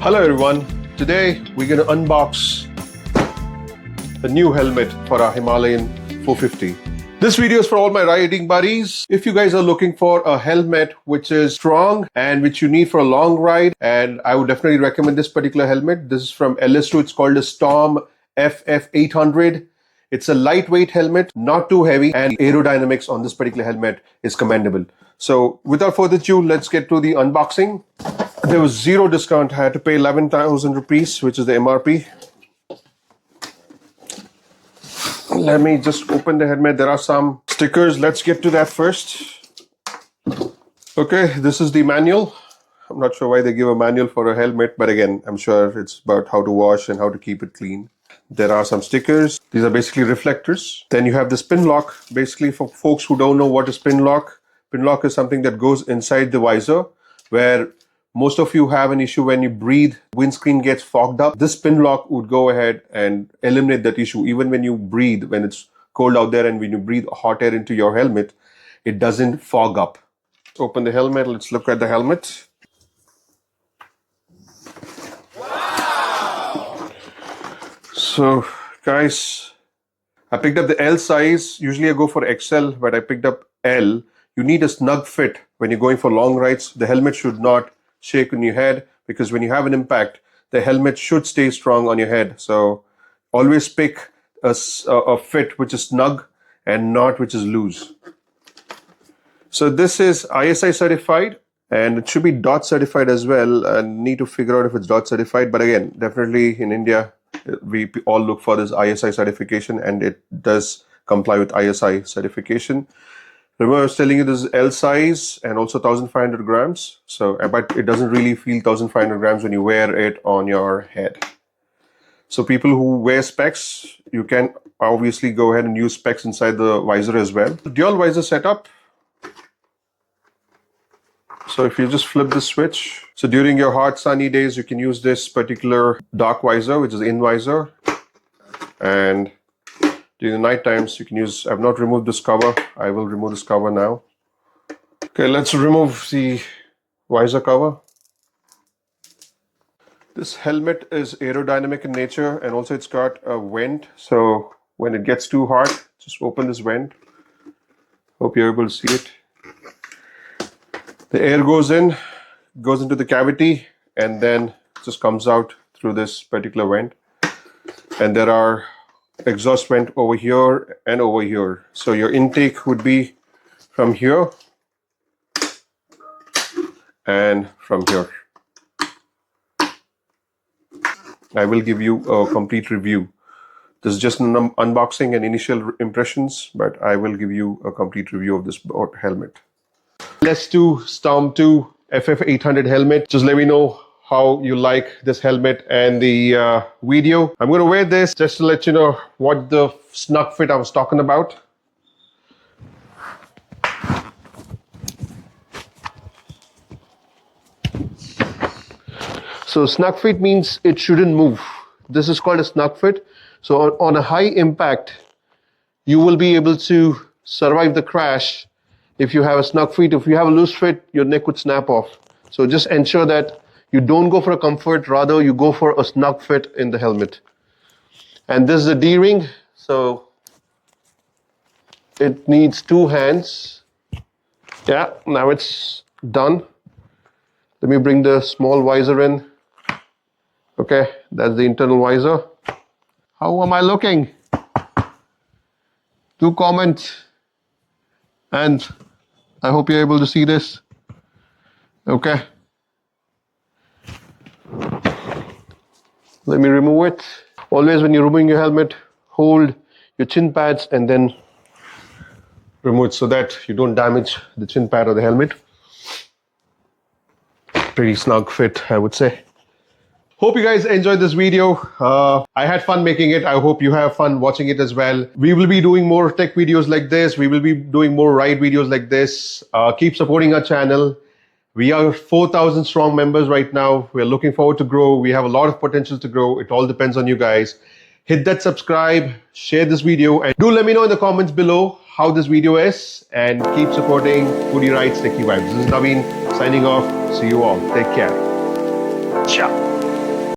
Hello everyone, today we're going to unbox a new helmet for our Himalayan 450. This video is for all my riding buddies. If you guys are looking for a helmet which is strong and which you need for a long ride, and I would definitely recommend this particular helmet. This is from LS2, it's called a Storm FF800. It's a lightweight helmet, not too heavy, and aerodynamics on this particular helmet is commendable. So without further ado, let's get to the unboxing. There was zero discount. I had to pay 11,000 rupees, which is the MRP. Let me just open the helmet. There are some stickers. Let's get to that first. Okay, this is the manual. I'm not sure why they give a manual for a helmet, but again, I'm sure it's about how to wash and how to keep it clean. There are some stickers. These are basically reflectors. Then you have the spin lock. Basically, for folks who don't know what is spin lock is something that goes inside the visor, where most of you have an issue when you breathe, windscreen gets fogged up. This spin lock would go ahead and eliminate that issue. Even when you breathe, when it's cold out there and when you breathe hot air into your helmet, it doesn't fog up. Let's open the helmet. Let's look at the helmet. Wow! So, guys, I picked up the L size. Usually I go for XL, but I picked up L. You need a snug fit when you're going for long rides. The helmet should not shake on your head, because when you have an impact, the helmet should stay strong on your head. So always pick a fit which is snug and not which is loose. So this is ISI certified, and it should be DOT certified as well. I need to figure out if it's DOT certified, but again, definitely in India, we all look for this ISI certification, and it does comply with ISI certification. Remember, I was telling you this is L size and also 1,500 grams. So, but it doesn't really feel 1,500 grams when you wear it on your head. So people who wear specs, you can obviously go ahead and use specs inside the visor as well. Dual visor setup. So if you just flip the switch, so during your hot sunny days, you can use this particular dark visor, which is in visor. And during the night times, you can use, I've not removed this cover. I will remove this cover now. Okay, let's remove the visor cover. This helmet is aerodynamic in nature, and also it's got a vent. So when it gets too hot, just open this vent. Hope you're able to see it. The air goes into the cavity, and then just comes out through this particular vent. And there are exhaust vent over here and over here. So your intake would be from here and from here. I will give you a complete review. This is just an unboxing and initial impressions, but I will give you a complete review of this helmet. LS2 Storm 2 FF800 helmet. Just let me know how you like this helmet and the video. I'm going to wear this just to let you know what the snug fit I was talking about. So snug fit means it shouldn't move. This is called a snug fit. So on a high impact, you will be able to survive the crash if you have a snug fit. If you have a loose fit, your neck would snap off. So just ensure that you don't go for a comfort, rather you go for a snug fit in the helmet. And this is a D-ring, so it needs 2 hands. Yeah, now it's done. Let me bring the small visor in. Okay, that's the internal visor. How am I looking? Do comment, and I hope you're able to see this. Okay. Let me remove it. Always when you're removing your helmet, hold your chin pads and then remove it so that you don't damage the chin pad or the helmet. Pretty snug fit, I would say. Hope you guys enjoyed this video. I had fun making it. I hope you have fun watching it as well. We will be doing more tech videos like this. We will be doing more ride videos like this. Keep supporting our channel. We are 4,000 strong members right now. We're looking forward to grow. We have a lot of potential to grow. It all depends on you guys. Hit that subscribe, share this video, and do let me know in the comments below how this video is, and keep supporting Foodie Rides Techie Vibes. This is Naveen signing off. See you all. Take care. Ciao.